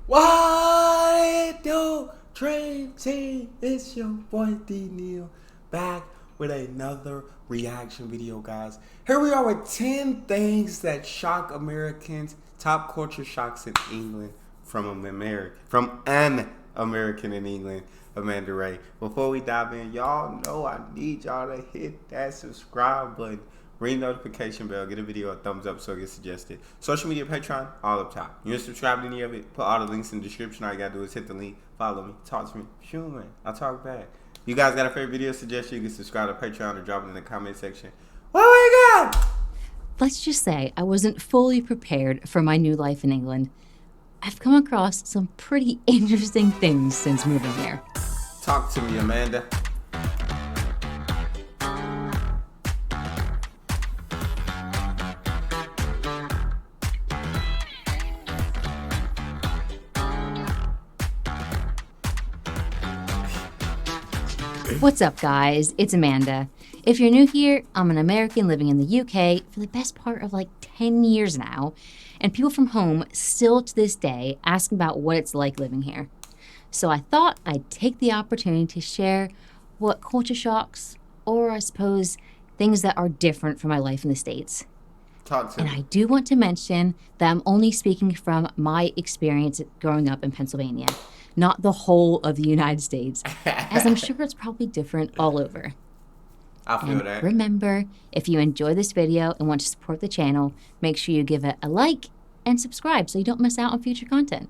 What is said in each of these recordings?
What do Dream Team? It's your boy D Neal back with another reaction video, guys. Here we are with 10 things that shock Americans, top culture shocks in England from an American in England, Amanda Ray. Before we dive in, y'all know I need y'all to hit that subscribe button. Ring the notification bell, get a video a thumbs up so it gets suggested. Social media, Patreon, all up top. You ain't subscribed to any of it, put all the links in the description. All you gotta do is hit the link, follow me, talk to me. Shoot, man, I talk back. You guys got a favorite video suggestion? You can subscribe to Patreon or drop it in the comment section. What we got? Let's just say I wasn't fully prepared for my new life in England. I've come across some pretty interesting things since moving here. Talk to me, Amanda. What's up, guys? It's Amanda. If you're new here, I'm an American living in the UK for the best part of like 10 years now, and people from home still to this day ask about what it's like living here. So I thought I'd take the opportunity to share what culture shocks, or I suppose things that are different from my life in the States. Talk to And me. I do want to mention that I'm only speaking from my experience growing up in Pennsylvania, not the whole of the United States, as I'm sure it's probably different all over. I feel And that. remember, if you enjoy this video and want to support the channel, make sure you give it a like and subscribe so you don't miss out on future content.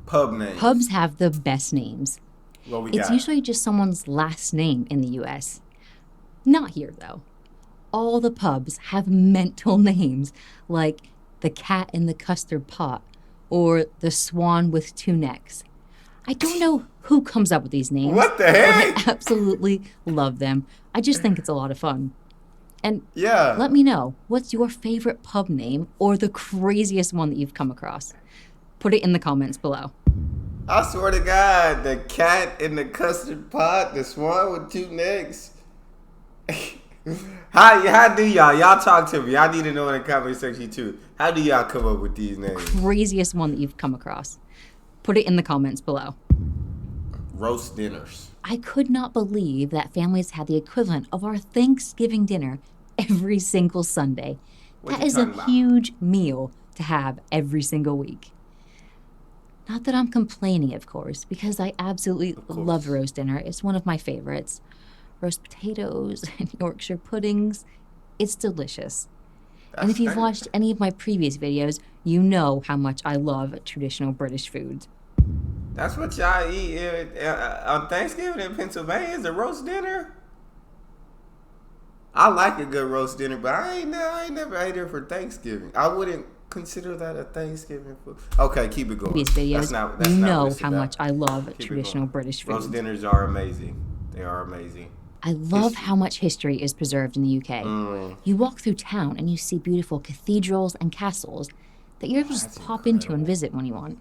Pub names. Pubs have the best names. What we It's got? usually just someone's last name in the US. Not here, though. All the pubs have mental names like the Cat in the Custard Pot or the Swan with Two Necks. I don't know who comes up with these names. What the but heck? I absolutely love them. I just think it's a lot of fun. And Yeah. let me know, what's your favorite pub name or the craziest one that you've come across? Put it in the comments below. I swear to God, the cat in the custard pot, the swan with two necks. How do y'all talk to me? I need to know in the comment section too. How do y'all come up with these names? Craziest one that you've come across. Put it in the comments below. Roast dinners. I could not believe that families had the equivalent of our Thanksgiving dinner every single Sunday. What That you is a talking about? huge meal to have every single week. Not that I'm complaining, of course, because I absolutely course. love roast dinner. It's one of my favorites. Roast potatoes and Yorkshire puddings. It's delicious. And if you've watched any of my previous videos, you know how much I love traditional British food. That's what y'all eat on Thanksgiving in Pennsylvania, is a roast dinner. I like a good roast dinner, but I ain't never ate it for Thanksgiving. I wouldn't consider that a Thanksgiving food. Okay, keep it going. Previous videos, That's not you what know it's how about. much I love Keep it traditional going. British Roast food. dinners are amazing. They are amazing. I love History. how much history is preserved in the UK. You walk through town and you see beautiful cathedrals and castles that you're able to just That's pop into and incredible. visit when you want.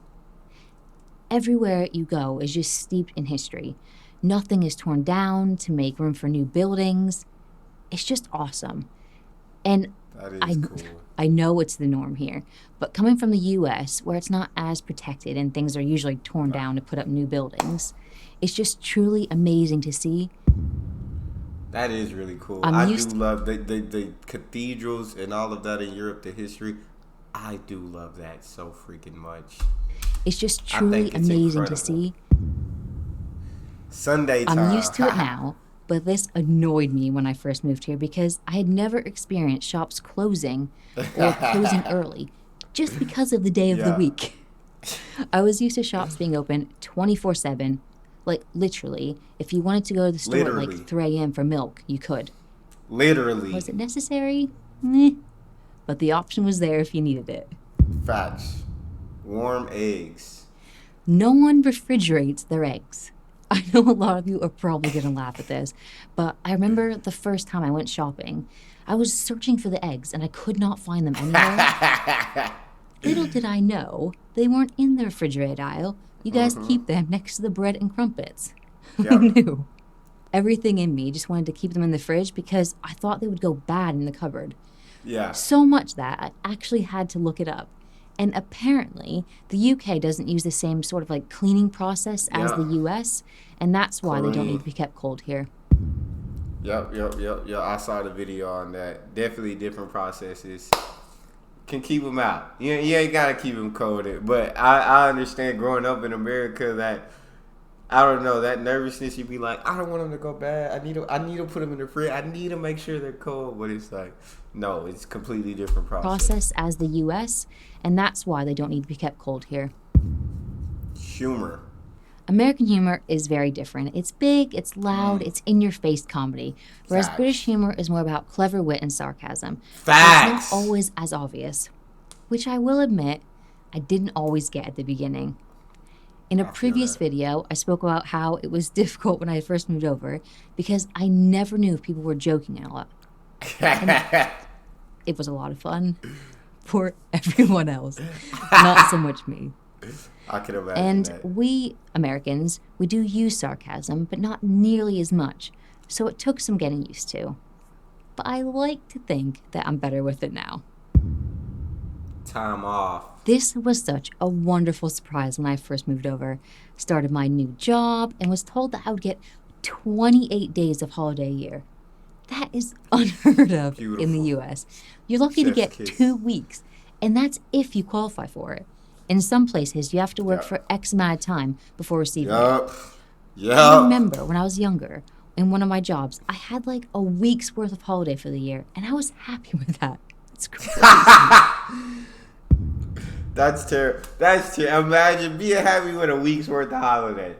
Everywhere you go is just steeped in history. Nothing is torn down to make room for new buildings. It's just awesome. And That is cool. I know it's the norm here, but coming from the US, where it's not as protected and things are usually torn down to put up new buildings, it's just truly amazing to see. That is really cool. I'm I used do love the cathedrals and all of that in Europe, the history. I do love that so freaking much. It's just I truly think it's amazing to incredible. see. Sunday time. I'm used to it now, but this annoyed me when I first moved here because I had never experienced shops closing or closing early just because of the day of the Yeah. week. I was used to shops being open 24/7. Like, literally, if you wanted to go to the store at Literally. like 3 a.m. for milk, you could. Literally. Was it necessary? Meh. But the option was there if you needed it. Facts. Warm eggs. No one refrigerates their eggs. I know a lot of you are probably going to laugh at this, but I remember the first time I went shopping, I was searching for the eggs and I could not find them anywhere. Little did I know, they weren't in the refrigerator aisle. You guys keep them next to the bread and crumpets. Who Yep. knew? Everything in me just wanted to keep them in the fridge because I thought they would go bad in the cupboard. Yeah. So much that I actually had to look it up. And apparently, the UK doesn't use the same sort of like cleaning process as the Yeah. US, and that's why they don't need Clean. to be kept cold here. Yep. I saw the video on that. Definitely different processes. Can keep them out. You ain't gotta keep them cold. But I understand growing up in America that I don't know that nervousness. You'd be like, I don't want them to go bad. I need to put them in the fridge. I need to make sure they're cold. But it's like, no, it's completely different process. As the US, and that's why they don't need to be kept cold here. Humor. American humor is very different. It's big, it's loud, it's in-your-face comedy, whereas Facts. British humor is more about clever wit and sarcasm. Facts. It's not always as obvious, which I will admit I didn't always get at the beginning. In a previous video, I spoke about how it was difficult when I first moved over because I never knew if people were joking a lot. It was a lot of fun for everyone else, not so much me. I can imagine And that. we, Americans, we do use sarcasm, but not nearly as much, so it took some getting used to. But I like to think that I'm better with it now. Time off. This was such a wonderful surprise when I first moved over, started my new job, and was told that I would get 28 days of holiday a year. That is unheard of in the Beautiful. US. You're lucky to Chef's get kiss. 2 weeks, and that's if you qualify for it. In some places, you have to work Yup. for X amount of time before receiving it. Yup. I Yup. remember when I was younger, in one of my jobs, I had like a week's worth of holiday for the year, and I was happy with that. It's crazy. That's terrible. That's terrible. Imagine being happy with a week's worth of holiday.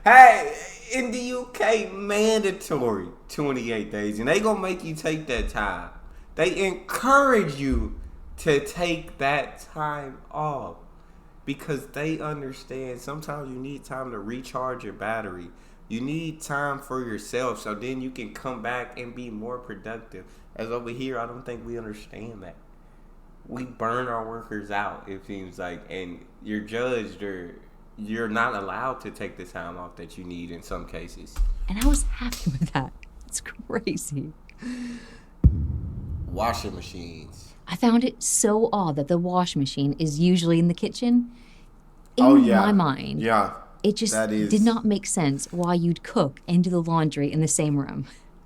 Hey, in the UK, mandatory 28 days, and they gonna make you take that time. They encourage you to take that time off because they understand sometimes you need time to recharge your battery. You need time for yourself so then you can come back and be more productive. As over here, I don't think we understand that. We burn our workers out, it seems like, and you're judged or you're not allowed to take the time off that you need in some cases. And I was happy with that. It's crazy. Washing machines. I found it so odd that the wash machine is usually in the kitchen. Oh, In yeah. my mind, Yeah. it just That is- did not make sense why you'd cook and do the laundry in the same room.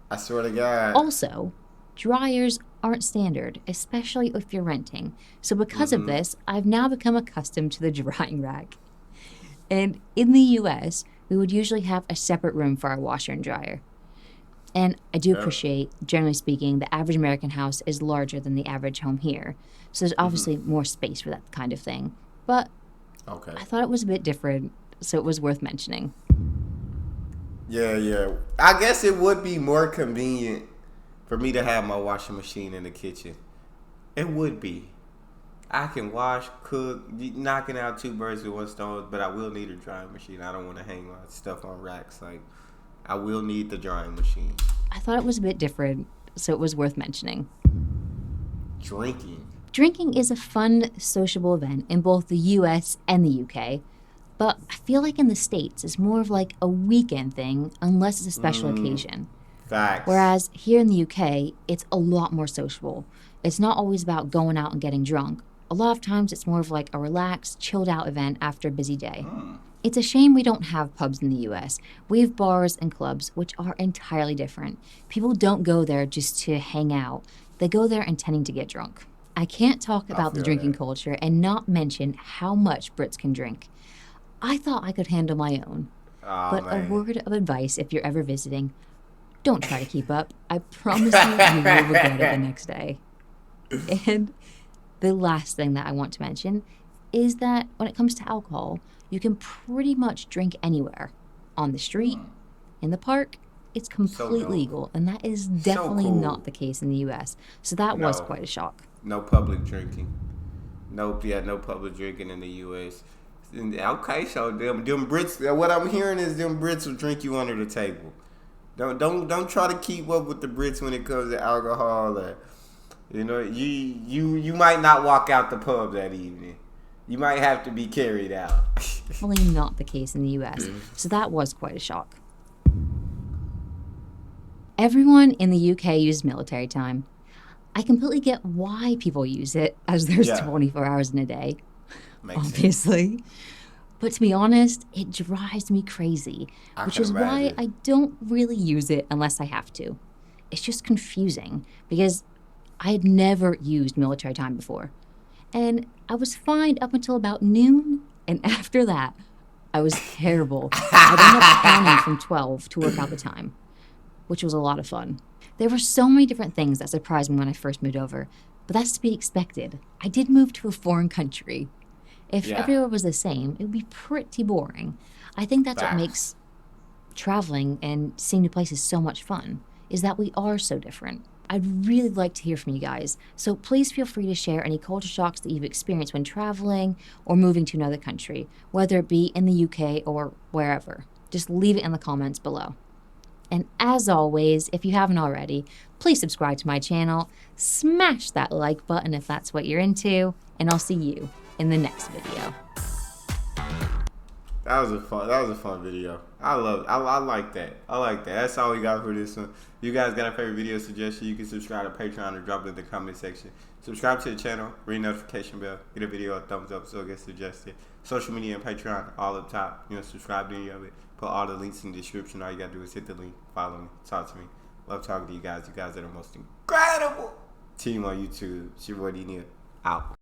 I swear to God. Also, dryers aren't standard, especially if you're renting. So because of this, I've now become accustomed to the drying rack. And in the US, we would usually have a separate room for our washer and dryer. And I do appreciate, generally speaking, the average American house is larger than the average home here. So there's obviously more space for that kind of thing. But Okay. I thought it was a bit different, so it was worth mentioning. Yeah. I guess it would be more convenient for me to have my washing machine in the kitchen. It would be. I can wash, cook, knocking out 2 birds with 1 stone, but I will need a drying machine. I don't want to hang my stuff on racks. Like, I will need the drying machine. I thought it was a bit different, so it was worth mentioning. Drinking. Drinking is a fun, sociable event in both the US and the UK, but I feel like in the States it's more of like a weekend thing unless it's a special occasion. Facts. Whereas here in the UK, it's a lot more sociable. It's not always about going out and getting drunk. A lot of times it's more of like a relaxed, chilled out event after a busy day. It's a shame we don't have pubs in the US. We have bars and clubs, which are entirely different. People don't go there just to hang out. They go there intending to get drunk. I can't talk about the feel drinking that. culture and not mention how much Brits can drink. I thought I could handle my own. Oh, But man. a word of advice if you're ever visiting, don't try to keep up. I promise you will regret it the next day. And the last thing that I want to mention is that when it comes to alcohol, you can pretty much drink anywhere. On the street, in the park, it's completely dope. legal. And that is definitely cool. not the case in the US. So that was No. quite a shock. No public drinking. No public drinking in the U.S. Okay, so them Brits. What I'm hearing is them Brits will drink you under the table. Don't try to keep up with the Brits when it comes to alcohol. You might not walk out the pub that evening. You might have to be carried out. Definitely not the case in the US. So that was quite a shock. Everyone in the UK uses military time. I completely get why people use it, as there's Yeah. 24 hours in a day. Makes sense. obviously. But to be honest, it drives me crazy, I which can is why imagine. I don't really use it unless I have to. It's just confusing because I had never used military time before. And I was fine up until about noon, and after that, I was terrible. I'd end up counting from 12 to work out the time, which was a lot of fun. There were so many different things that surprised me when I first moved over, but that's to be expected. I did move to a foreign country. If Yeah. everywhere was the same, it would be pretty boring. I think that's what Facts. makes traveling and seeing new places so much fun, is that we are so different. I'd really like to hear from you guys, so please feel free to share any culture shocks that you've experienced when traveling or moving to another country, whether it be in the UK or wherever. Just leave it in the comments below. And as always, if you haven't already, please subscribe to my channel, smash that like button if that's what you're into, and I'll see you in the next video. That was a fun video. I love it. I like that. I like that. That's all we got for this one. You guys got a favorite video suggestion, you can subscribe to Patreon or drop it in the comment section. Subscribe to the channel, ring the notification bell, get a video a thumbs up so it gets suggested. Social media and Patreon all up top. Subscribe to any of it. Put all the links in the description. All you gotta do is hit the link, follow me, talk to me. Love talking to you guys. You guys are the most incredible team on YouTube. It's your boy D Neal. Out.